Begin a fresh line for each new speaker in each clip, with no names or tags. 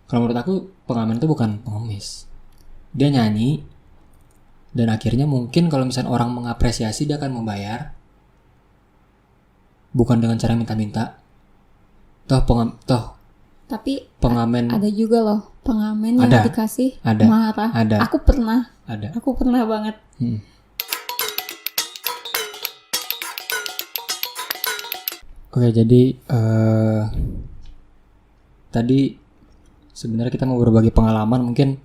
Kalau menurut aku pengamen itu bukan pengemis. Dia nyanyi dan akhirnya mungkin kalau misalnya orang mengapresiasi dia akan membayar. Bukan dengan cara minta-minta.
Tapi
pengamen
ada juga loh pengamen yang dikasih marah.
Ada.
Aku pernah banget.
Oke, jadi tadi sebenarnya kita mau berbagi pengalaman, mungkin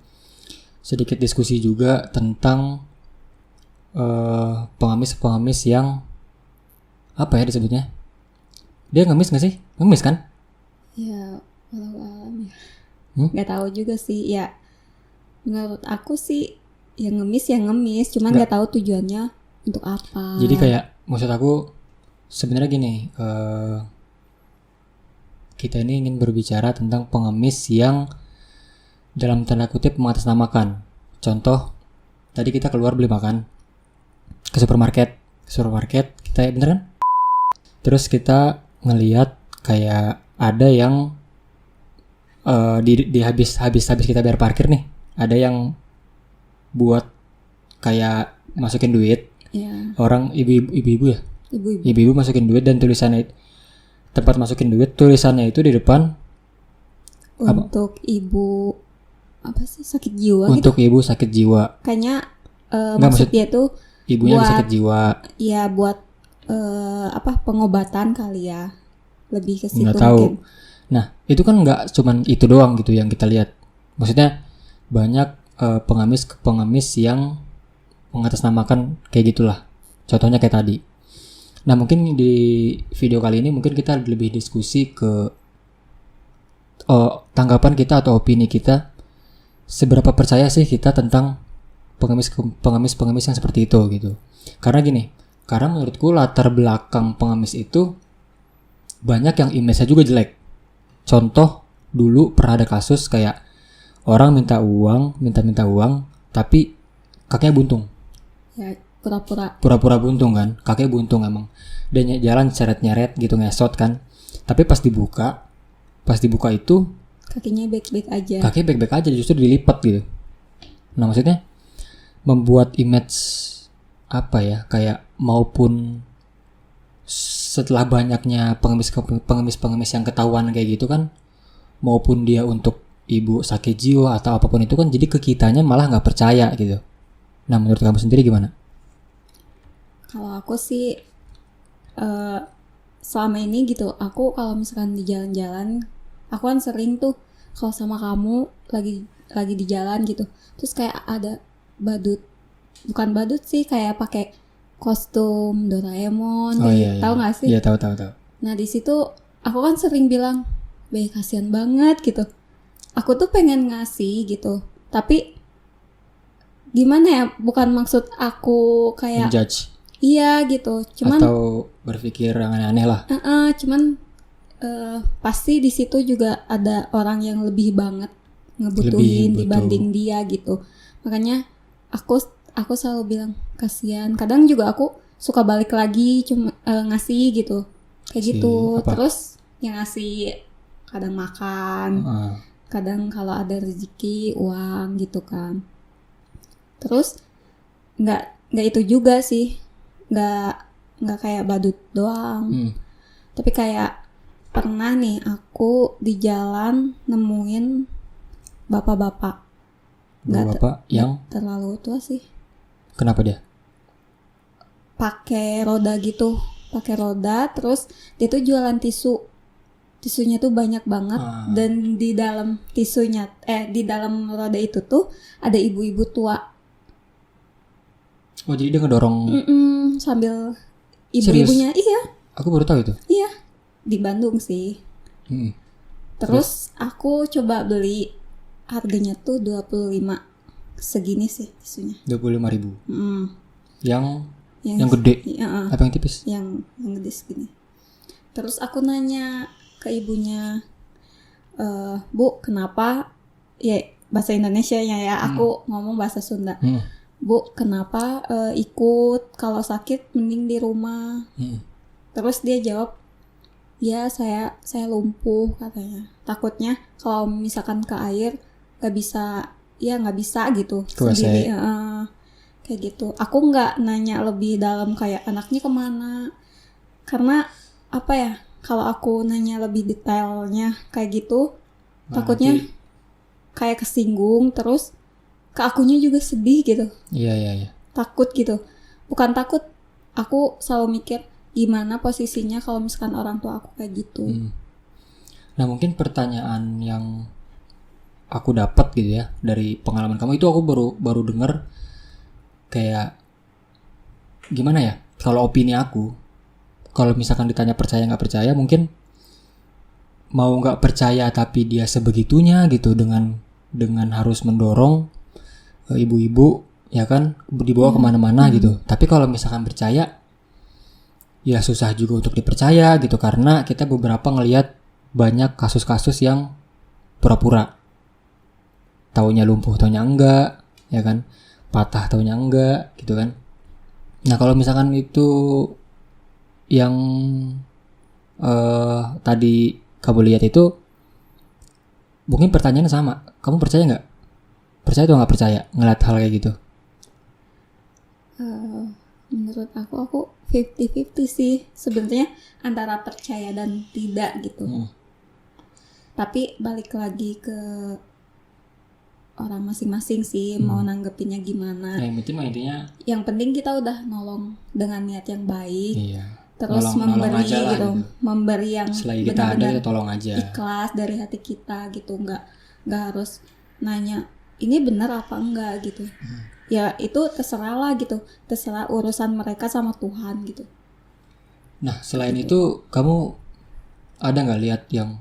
sedikit diskusi juga tentang pengemis yang apa ya disebutnya? Dia ngemis nggak sih? Ngemis kan?
Ya, walau alam ya. Nggak tahu juga sih. Ya, menurut aku sih yang ngemis, cuman nggak tahu tujuannya untuk apa.
Jadi kayak maksud aku sebenarnya gini, kita ini ingin berbicara tentang pengemis yang dalam tanda kutip mengatasnamakan. Contoh, tadi kita keluar beli makan ke supermarket kita bener kan? Terus kita ngelihat kayak ada yang di habis kita bayar parkir nih, ada yang buat kayak masukin duit.
Yeah.
Orang ibu-ibu ya?
Ibu-ibu
masukin duit dan tulisannya tempat masukin duit tulisannya itu di depan
untuk ibu apa sih sakit jiwa
untuk
gitu.
Ibu sakit jiwa.
Kayaknya maksud dia tuh
ibunya
buat,
sakit jiwa.
Iya buat pengobatan kali ya. Lebih ke situ
Nggak tahu.
mungkin.
Nah, itu kan nggak cuman itu doang gitu yang kita lihat. Maksudnya banyak pengemis yang mengatasnamakan kayak gitulah. Contohnya kayak tadi. Nah, mungkin di video kali ini mungkin kita lebih diskusi ke tanggapan kita atau opini kita, seberapa percaya sih kita tentang pengemis yang seperti itu gitu. Karena menurutku latar belakang pengemis itu banyak yang image-nya juga jelek. Contoh, dulu pernah ada kasus kayak orang minta uang tapi kakinya buntung.
Ya,
pura-pura buntung kan, kakinya buntung emang. Dan jalan nyeret gitu, ngesot kan. Tapi pas dibuka itu
kakinya baik-baik aja,
justru dilipat gitu. Nah, maksudnya membuat image apa ya, kayak maupun setelah banyaknya pengemis yang ketahuan kayak gitu kan, maupun dia untuk ibu sakit jiwa atau apapun itu kan, jadi ke kitanya malah nggak percaya gitu. Nah, menurut kamu sendiri gimana?
Kalau aku sih selama ini gitu, aku kalau misalkan di jalan-jalan, aku kan sering tuh kalau sama kamu lagi di jalan gitu, terus kayak ada bukan badut sih, kayak pakai kostum Doraemon, tahu nggak sih?
Iya, tahu.
Nah, di situ aku kan sering bilang, kasihan banget gitu. Aku tuh pengen ngasih gitu, tapi gimana ya? Bukan maksud aku kayak
menjudge.
Iya gitu, cuman
atau berpikir yang aneh-aneh lah.
Cuman pasti di situ juga ada orang yang lebih banget ngebutuhin dibanding dia gitu. Makanya aku selalu bilang kasihan. Kadang juga aku suka balik lagi cuma ngasih gitu, kayak gitu. Apa? Terus yang ngasih kadang makan, kadang kalau ada rezeki uang gitu kan. Terus nggak itu juga sih. Nggak kayak badut doang. Tapi kayak pernah nih aku di jalan nemuin bapak-bapak
yang
terlalu tua sih.
Kenapa dia?
Pakai roda, terus dia tuh jualan tisunya tuh banyak banget. Dan di dalam tisunya di dalam roda itu tuh ada ibu-ibu tua.
Oh, jadi dia ngedorong
sambil ibu-ibunya. Iya.
Aku baru tahu itu.
Iya, di Bandung sih. Terus aku coba beli, harganya tuh 25. Segini sih tisunya.
25.000. Yang gede. Apa yang tipis?
Yang gede segini. Terus aku nanya ke ibunya, Bu, kenapa? Ya bahasa Indonesianya ya, aku ngomong bahasa Sunda. Bu, kenapa ikut? Kalau sakit mending di rumah. Terus dia jawab, ya saya lumpuh katanya. Takutnya kalau misalkan ke air nggak bisa gitu sendiri. Kayak gitu. Aku nggak nanya lebih dalam kayak anaknya kemana, karena apa ya, kalau aku nanya lebih detailnya kayak gitu takutnya kayak kesinggung, terus ke akunya juga sedih gitu.
Iya.
Takut gitu. Bukan takut, aku selalu mikir gimana posisinya kalau misalkan orang tua aku kayak gitu.
Nah mungkin pertanyaan yang aku dapat gitu ya dari pengalaman kamu itu, aku baru dengar kayak gimana ya, kalau opini aku, kalau misalkan ditanya percaya nggak percaya, mungkin mau nggak percaya tapi dia sebegitunya gitu dengan harus mendorong ibu-ibu ya kan dibawa kemana-mana gitu. Tapi kalau misalkan percaya ya susah juga untuk dipercaya gitu, karena kita beberapa ngelihat banyak kasus-kasus yang pura-pura, taunya lumpuh taunya enggak ya kan, patah taunya enggak gitu kan. Nah kalau misalkan itu yang tadi kamu lihat itu, mungkin pertanyaannya sama, kamu percaya nggak? Percaya atau nggak percaya ngeliat hal kayak gitu?
Menurut aku 50-50 sih sebenarnya, antara percaya dan tidak gitu. Tapi balik lagi ke orang masing-masing sih, mau nanggepinnya gimana. Yang penting kita udah nolong dengan niat yang baik.
Iya.
Terus memberi gitu, memberi yang benar-benar
tolong aja.
Ikhlas dari hati kita gitu, nggak harus nanya ini benar apa enggak gitu. Ya itu terserah lah gitu, terserah urusan mereka sama Tuhan gitu.
Nah selain itu kamu ada nggak lihat yang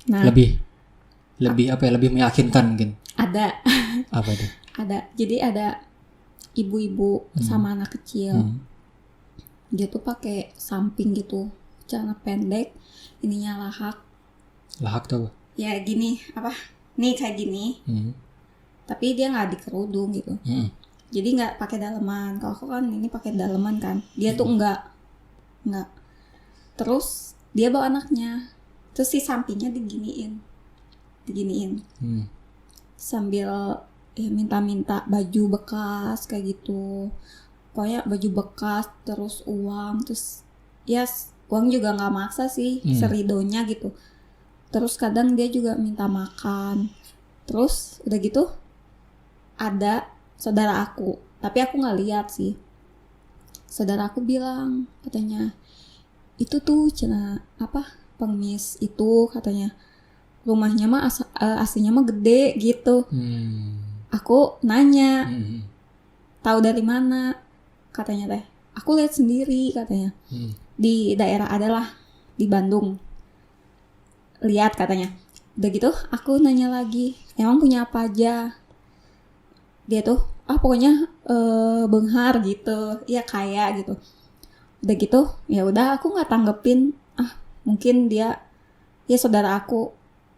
lebih apa ya, lebih meyakinkan mungkin?
Ada.
Apa itu?
Ada. Jadi ada ibu-ibu sama anak kecil. Dia tuh pakai samping gitu, celana pendek, ininya lahak.
Lahak tuh? Ya
gini apa? Nih kayak gini. Tapi dia nggak dikerudung gitu. Jadi nggak pakai daleman. Kalau aku kan ini pakai daleman kan. Dia tuh nggak. Terus dia bawa anaknya. Terus si sampingnya diginiin. Sambil minta-minta baju bekas kayak gitu. Pokoknya baju bekas, terus uang, terus uang juga nggak maksa sih, seridonya gitu. Terus kadang dia juga minta makan. Terus udah gitu ada saudara aku, tapi aku nggak lihat sih. Saudara aku bilang katanya itu tuh pengemis itu katanya rumahnya mah aslinya mah gede gitu. Aku nanya tahu dari mana, katanya teh aku lihat sendiri katanya. Di daerah adalah di Bandung, lihat katanya. Udah gitu aku nanya lagi, emang punya apa aja? Dia tuh pokoknya benghar gitu, ya kaya gitu. Udah gitu ya udah aku nggak tanggepin, mungkin dia ya saudara aku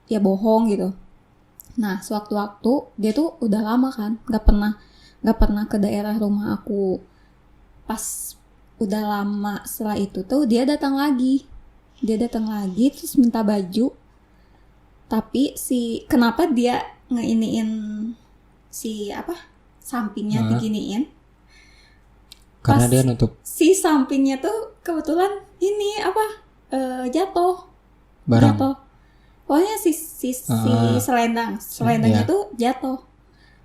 ya bohong gitu. Nah sewaktu-waktu dia tuh udah lama kan nggak pernah ke daerah rumah aku. Pas udah lama setelah itu tuh dia datang lagi terus minta baju. Tapi kenapa dia ngeiniin sampingnya diginiin?
Karena dia nutup
si sampingnya tuh kebetulan ini jatuh
barang.
Pokoknya si selendangnya tuh jatuh.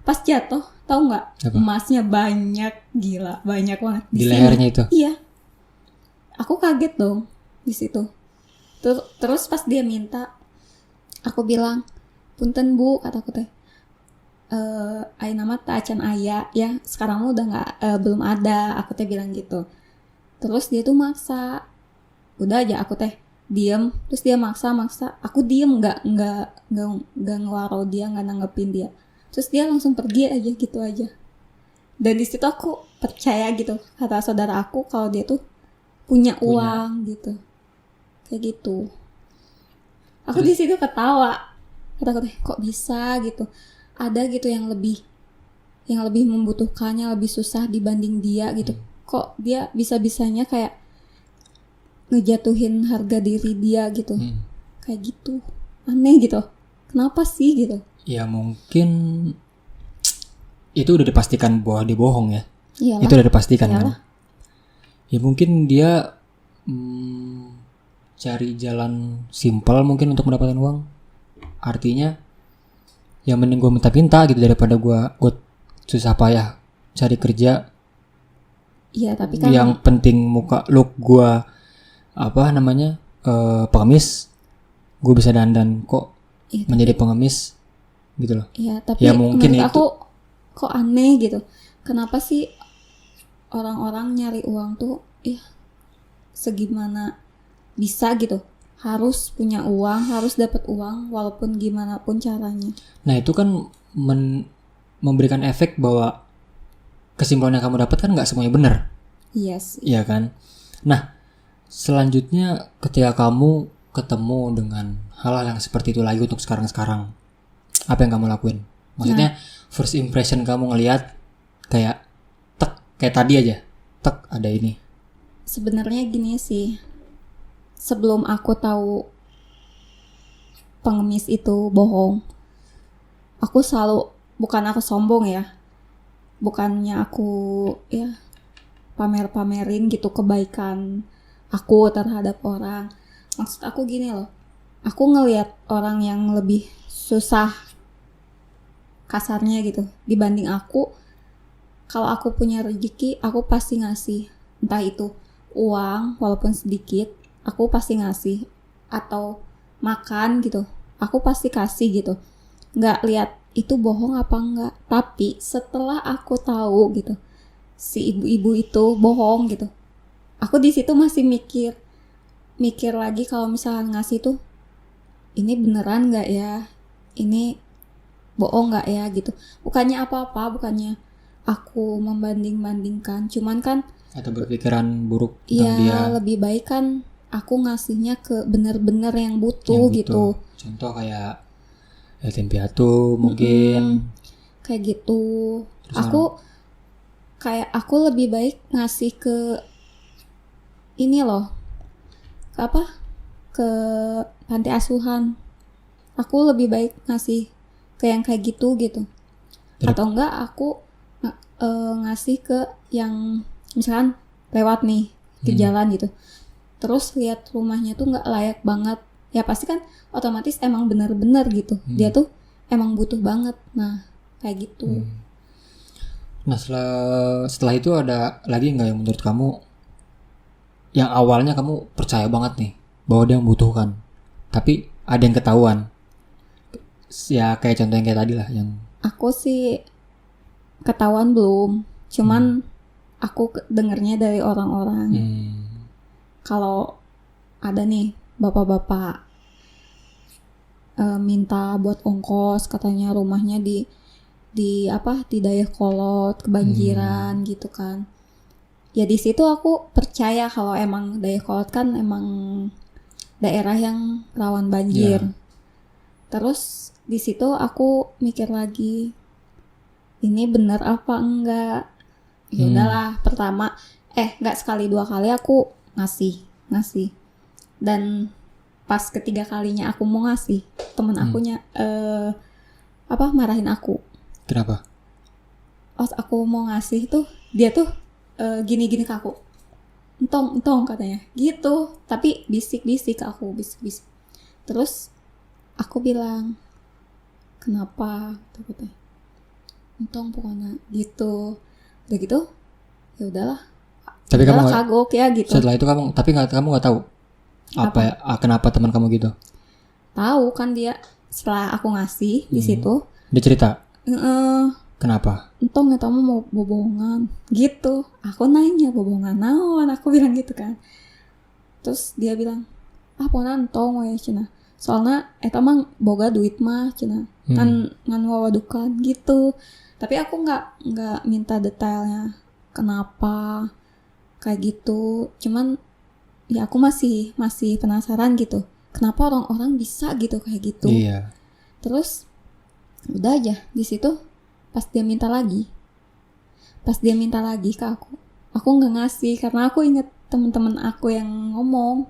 Pas jatuh tahu nggak, emasnya banyak, gila banyak banget
di lehernya itu.
Iya, aku kaget dong di situ. Terus pas dia minta, aku bilang punten bu, kataku teh aya nama teh acan aya ya, sekarang udah nggak, belum ada, aku teh bilang gitu. Terus dia tuh maksa, udah aja aku teh diem, terus dia maksa aku diem, nggak ngewaro dia, nggak nanggepin dia. Terus dia langsung pergi aja gitu aja. Dan di situ aku percaya gitu, kata saudara aku kalau dia tuh punya uang gitu, kayak gitu. Aku di situ ketawa, kata kok bisa gitu, ada gitu yang lebih membutuhkannya, lebih susah dibanding dia gitu. Kok dia bisa-bisanya kayak ngejatuhin harga diri dia gitu. Kayak gitu. Aneh gitu. Kenapa sih gitu?
Ya mungkin itu udah dipastikan bahwa dia bohong ya.
Iyalah.
Itu udah dipastikan
Iyalah.
kan. Ya mungkin dia cari jalan simpel mungkin untuk mendapatkan uang. Artinya ya mending gue minta-minta gitu daripada gue susah payah cari kerja.
Iya, tapi kan
Yang penting muka look gue pengemis, gue bisa dandan kok
iya,
menjadi pengemis gitu loh.
iya, tapi
Ya mungkin
menurut
itu.
aku kok aneh gitu. Kenapa sih orang-orang nyari uang tuh segimana bisa gitu. Harus punya uang, harus dapat uang walaupun gimana pun caranya.
Nah itu kan memberikan efek bahwa kesimpulan yang kamu dapat kan nggak semuanya benar.
Iya sih.
Iya kan. Nah selanjutnya ketika kamu ketemu dengan hal-hal yang seperti itu lagi untuk sekarang-sekarang, apa yang kamu lakuin? Maksudnya first impression kamu ngelihat kayak kayak tadi aja, ada ini.
Sebenarnya gini sih. Sebelum aku tahu pengemis itu bohong, aku selalu, bukan aku sombong ya, bukannya aku pamer-pamerin gitu kebaikan aku terhadap orang. Maksud aku gini loh, aku ngelihat orang yang lebih susah, kasarnya gitu, dibanding aku. Kalau aku punya rezeki, aku pasti ngasih, entah itu uang walaupun sedikit, aku pasti ngasih, atau makan gitu, aku pasti kasih gitu. Nggak lihat itu bohong apa enggak. Tapi setelah aku tahu gitu, si ibu-ibu itu bohong gitu, aku di situ masih mikir lagi kalau misalnya ngasih tuh, ini beneran nggak ya, ini bohong nggak ya gitu. Bukannya apa-apa, bukannya aku membanding-bandingkan, cuman kan
Atau berpikiran buruk tentang dia.
ya lebih baik kan aku ngasihnya ke bener-bener yang butuh gitu.
Contoh kayak yatim piatu mungkin.
Kayak gitu.
Terus
Aku lebih baik ngasih ke ini loh, ke panti asuhan. Aku lebih baik ngasih ke yang kayak gitu. Atau enggak aku ngasih ke yang misalkan lewat nih ke jalan gitu, terus lihat rumahnya tuh nggak layak banget, ya pasti kan otomatis emang bener-bener gitu, dia tuh emang butuh banget. Nah kayak gitu.
Nah setelah itu ada lagi nggak yang menurut kamu yang awalnya kamu percaya banget nih bahwa dia membutuhkan, tapi ada yang ketahuan, ya kayak contoh yang kayak tadi lah yang
Aku sih ketahuan belum, cuman aku dengernya dari orang-orang. Kalau ada nih bapak-bapak minta buat ongkos, katanya rumahnya di Dayakolot, kebanjiran gitu kan. Ya di situ aku percaya kalau emang Dayakolot kan emang daerah yang rawan banjir. Terus di situ aku mikir lagi, ini bener apa enggak? Ya udahlah, pertama enggak sekali dua kali aku ngasih. Dan pas ketiga kalinya aku mau ngasih, temen akunya marahin aku.
kenapa?
Pas aku mau ngasih tuh dia tuh gini-gini ke aku, entong katanya gitu, tapi bisik-bisik ke aku, bisik-bisik. Terus aku bilang, kenapa? Katanya, entong pokoknya gitu. Udah gitu ya udahlah,
Tapi kamu
kagok ya gitu.
Setelah itu kamu nggak tahu kenapa teman kamu gitu?
Tahu kan dia setelah aku ngasih di situ
dia cerita kenapa?
Entong ya kamu mau bohongan gitu. Aku nanya bohongan naon, aku bilang gitu kan. Terus dia bilang pokoknya entong we cenah, soalnya eta mah boga duit mah cenah, ngan wawadukan gitu. Tapi aku nggak minta detailnya kenapa kayak gitu, cuman ya aku masih penasaran gitu, kenapa orang-orang bisa gitu kayak gitu.
Iya.
Terus udah aja di situ, pas dia minta lagi ke aku nggak ngasih karena aku inget teman-teman aku yang ngomong.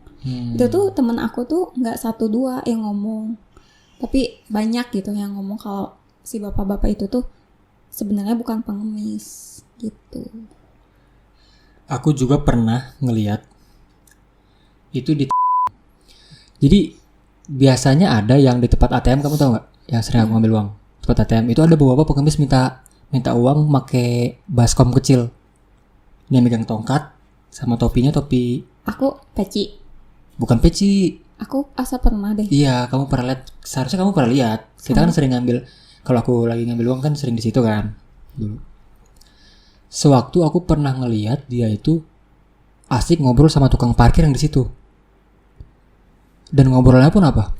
Itu tuh teman aku tuh nggak 1-2 yang ngomong, tapi banyak gitu yang ngomong kalau si bapak-bapak itu tuh sebenarnya bukan pengemis gitu.
Aku juga pernah ngeliat itu di jadi biasanya ada yang di tempat ATM, kamu tahu nggak, yang sering aku ngambil uang tempat ATM itu ada beberapa pengemis minta uang make baskom kecil. Dia megang tongkat sama topinya topi.
Aku peci.
Bukan peci.
Aku asa pernah deh.
Iya, kamu pernah lihat. Seharusnya kamu pernah lihat. Kita kan sering ngambil. Kalau aku lagi ngambil uang kan sering di situ kan. Dulu. Sewaktu aku pernah ngelihat dia itu asik ngobrol sama tukang parkir yang di situ. Dan ngobrolnya pun apa?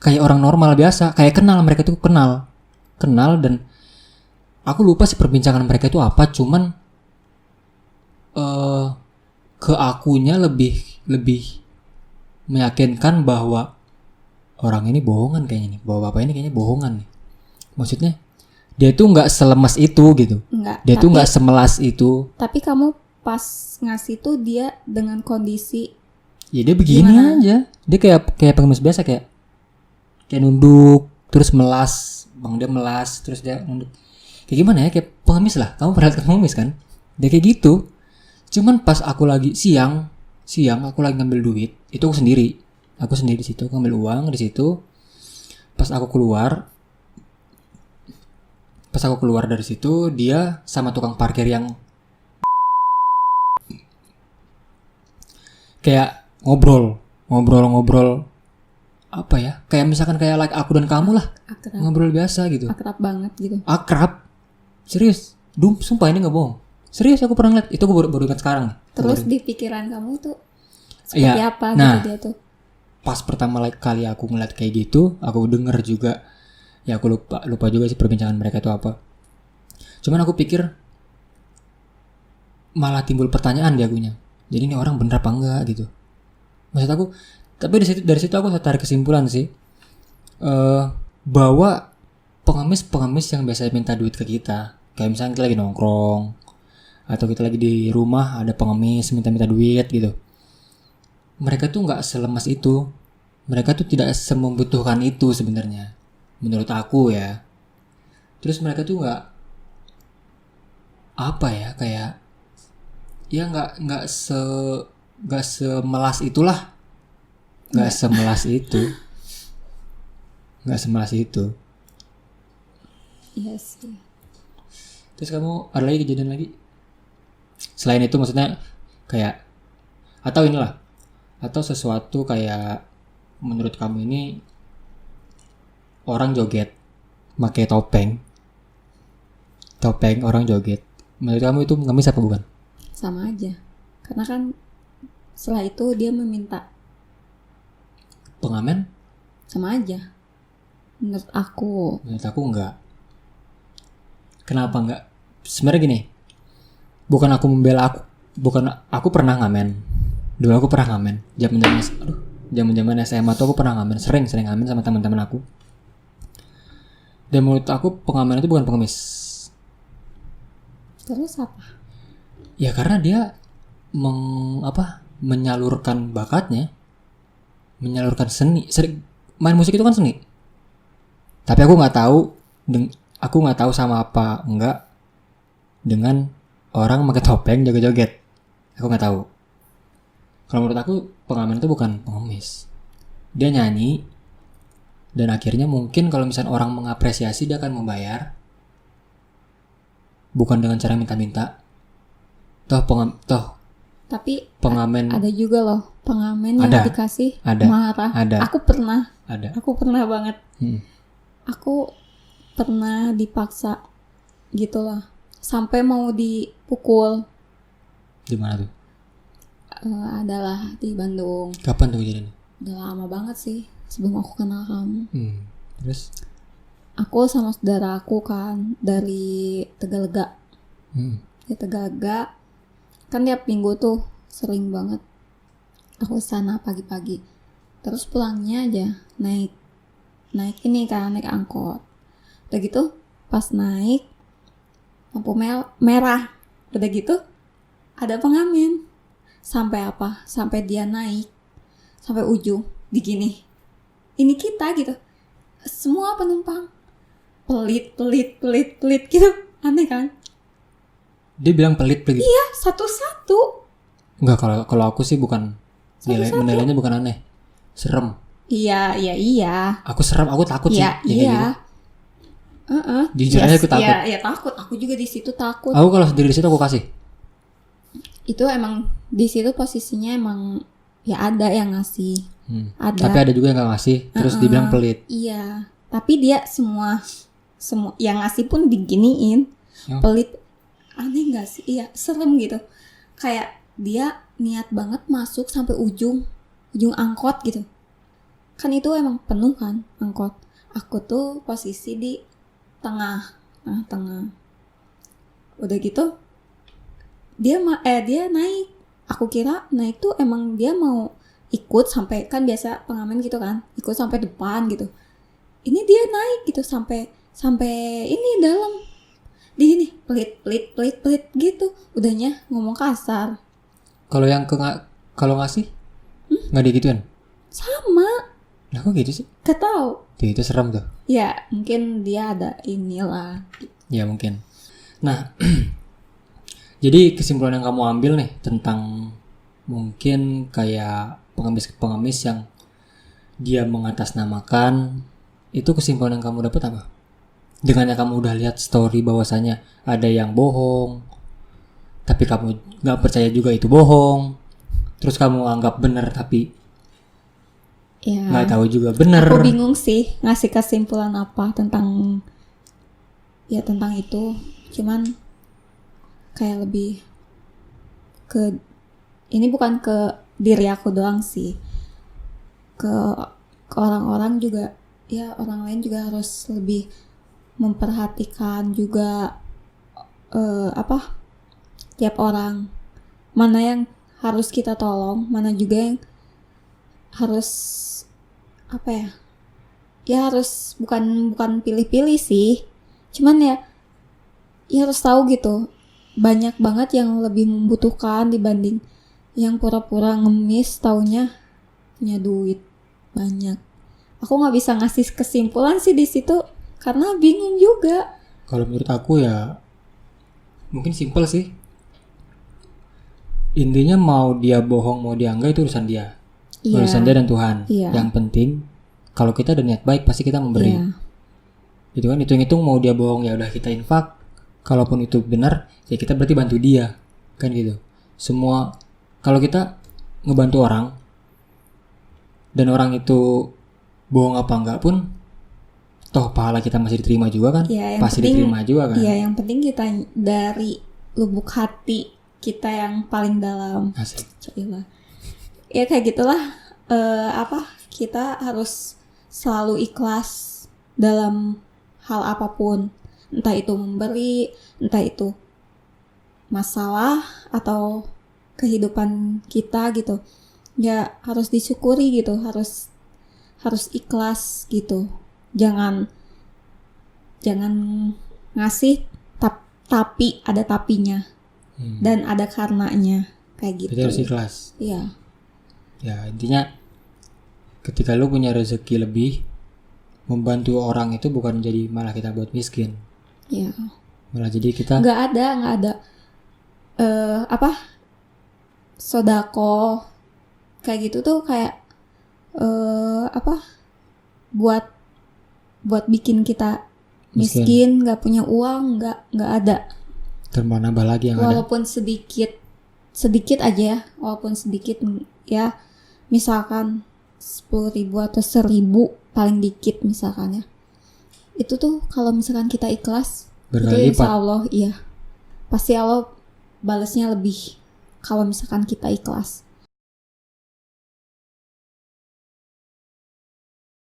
Kayak orang normal biasa. Kayak kenal, mereka tuh kenal dan aku lupa sih perbincangan mereka itu apa. Cuman ke akunya lebih meyakinkan bahwa orang ini bohongan kayaknya nih, bahwa bapak ini kayaknya bohongan nih. Maksudnya dia tuh nggak selemas itu gitu.
Enggak.
Dia tuh nggak semelas itu.
Tapi kamu pas ngasih tuh dia dengan kondisi
ya dia begini gimana? Aja. Dia kayak pengemis biasa, kayak nunduk terus melas. Bang dia melas terus dia nunduk. Kayak gimana ya? Kayak pengemis lah. Kamu pernah lihat pengemis kan? Dia kayak gitu. Cuman pas aku lagi siang aku lagi ngambil duit, itu aku sendiri di situ, aku ngambil uang di situ. Pas aku keluar dari situ, dia sama tukang parkir yang kayak ngobrol apa ya, kayak misalkan kayak like aku dan kamu lah, akrab. Ngobrol biasa gitu,
akrab banget gitu,
serius, sumpah ini nggak bohong. Serius aku pernah ngeliat, itu aku baru ingat sekarang.
Terus di pikiran kamu tuh seperti apa gitu dia tuh?
Pas pertama kali aku ngeliat kayak gitu, aku denger juga. Ya aku lupa juga sih perbincangan mereka itu apa. Cuman aku pikir malah timbul pertanyaan di akunya. Jadi ini orang bener apa enggak gitu. Maksud aku, tapi dari situ aku tarik kesimpulan sih. Bahwa pengemis yang biasanya minta duit ke kita, kayak misalnya kita lagi nongkrong atau kita lagi di rumah ada pengemis minta duit gitu, mereka tuh nggak selemas itu, mereka tuh tidak membutuhkan itu sebenarnya menurut aku ya. Terus mereka tuh nggak apa ya, kayak ya nggak semelas itulah, nggak semelas itu.
Iya sih.
Terus kamu ada lagi kejadian lagi selain itu, maksudnya kayak atau sesuatu kayak menurut kamu ini orang joget pakai topeng orang joget, menurut kamu itu pengemis apa bukan?
Sama aja, karena kan setelah itu dia meminta
pengamen.
Sama aja menurut aku
enggak. Kenapa enggak? Sebenarnya gini, bukan aku membela aku pernah ngamen. Dulu aku pernah ngamen. Zaman SMA tuh aku pernah ngamen, sering ngamen sama teman-teman aku. Dan menurut aku pengamen itu bukan pengemis.
Terus apa?
Ya karena dia menyalurkan bakatnya, menyalurkan seni. Main musik itu kan seni. Tapi aku nggak tahu sama apa enggak dengan orang pakai topeng joget-joget. Aku nggak tahu. Kalau menurut aku pengamen itu bukan pengemis. Dia nyanyi dan akhirnya mungkin kalau misalnya orang mengapresiasi dia akan membayar. Bukan dengan cara minta-minta. Tapi pengamen
ada juga loh pengamen yang dikasih marah. Aku pernah banget. Aku pernah dipaksa gitulah, sampai mau dipukul.
Di mana tuh?
Adalah di Bandung.
Kapan tuh kejadiannya?
Udah lama banget sih, sebelum aku kenal kamu.
Terus?
Aku sama saudara aku kan dari Tegalega. Di Tegalega kan tiap minggu tuh sering banget aku sana pagi-pagi. Terus pulangnya aja naik angkot. Udah gitu pas naik lampu merah. Udah gitu ada pengamen. sampai apa? Sampai dia naik sampai ujung digini. Ini kita gitu. Semua penumpang pelit gitu. Aneh kan?
Dia bilang pelit.
Iya, satu-satu.
Enggak, kalau aku sih bukan menilainya bukan aneh. Serem.
Iya.
Aku serem, aku takut sih.
Iya. Gitu.
Jujur aja aku takut.
Iya, takut. Aku juga di situ takut.
Aku kalau sendiri di situ aku kasih.
Itu emang di situ posisinya emang ya ada yang ngasih. Ada.
Tapi ada juga yang gak ngasih, terus dibilang pelit.
Iya. Tapi dia semua yang ngasih pun diginiin. Pelit. Aneh gak sih? Iya, serem gitu. Kayak dia niat banget masuk sampai ujung angkot gitu. Kan itu emang penuh kan angkot. Aku tuh posisi di tengah. Udah gitu dia naik. Aku kira naik tuh emang dia mau ikut sampai, kan biasa pengamen gitu kan, ikut sampai depan gitu. Ini dia naik gitu sampai ini dalam. Di sini pelit gitu. Udahnya ngomong kasar.
Kalau ngasih nggak digituin?
Sama.
Nah kok gitu sih?
Gak tau.
Itu serem tuh.
Ya mungkin dia ada inilah.
Ya mungkin. Nah jadi kesimpulan yang kamu ambil nih tentang mungkin kayak pengemis yang dia mengatasnamakan, itu kesimpulan yang kamu dapat apa? Dengannya kamu udah lihat story bahwasanya ada yang bohong, tapi kamu nggak percaya juga itu bohong, terus kamu anggap benar tapi nggak tahu juga benar.
Aku bingung sih ngasih kesimpulan apa tentang itu. Cuman kayak lebih ke ini bukan ke diri aku doang sih, ke orang-orang juga ya, orang lain juga harus lebih memperhatikan juga tiap orang, mana yang harus kita tolong, mana juga yang harus harus bukan pilih-pilih sih, cuman ya harus tahu gitu. Banyak banget yang lebih membutuhkan dibanding yang pura-pura ngemis taunya punya duit banyak. Aku nggak bisa ngasih kesimpulan sih di situ karena bingung juga.
Kalau menurut aku ya mungkin simpel sih. Intinya mau dia bohong mau dia enggak itu urusan dia. Iya. Urusan dia dan Tuhan. Iya. Yang penting kalau kita ada niat baik pasti kita memberi. Iya. Gitu kan, hitung-hitung mau dia bohong ya udah kita infak. Kalaupun itu benar, ya kita berarti bantu dia. Kan gitu. Semua, kalau kita ngebantu orang, dan orang itu bohong apa enggak pun, toh pahala kita masih diterima juga kan? Ya, pasti diterima juga kan?
Iya, yang penting kita dari lubuk hati kita yang paling dalam.
Asik.
Ya kayak gitulah, kita harus selalu ikhlas dalam hal apapun. Entah itu memberi, entah itu masalah atau kehidupan kita gitu. Ya harus disyukuri gitu, harus ikhlas gitu. Jangan ngasih tapi ada tapinya. Dan ada karenanya kayak gitu.
Jadi harus ikhlas.
Iya.
Ya intinya ketika lu punya rezeki lebih, membantu orang itu bukan jadi malah kita buat miskin.
Iya.
Malah jadi kita
nggak ada sodako kayak gitu tuh kayak buat bikin kita miskin, nggak punya uang, nggak ada.
Tambah nambah lagi yang
walaupun ada. sedikit aja ya, walaupun sedikit ya, misalkan 10.000 atau 1.000 paling dikit misalkan ya. Itu tuh kalau misalkan kita ikhlas,
berkali
itu insya Allah iya pasti Allah balasnya lebih kalau misalkan kita ikhlas.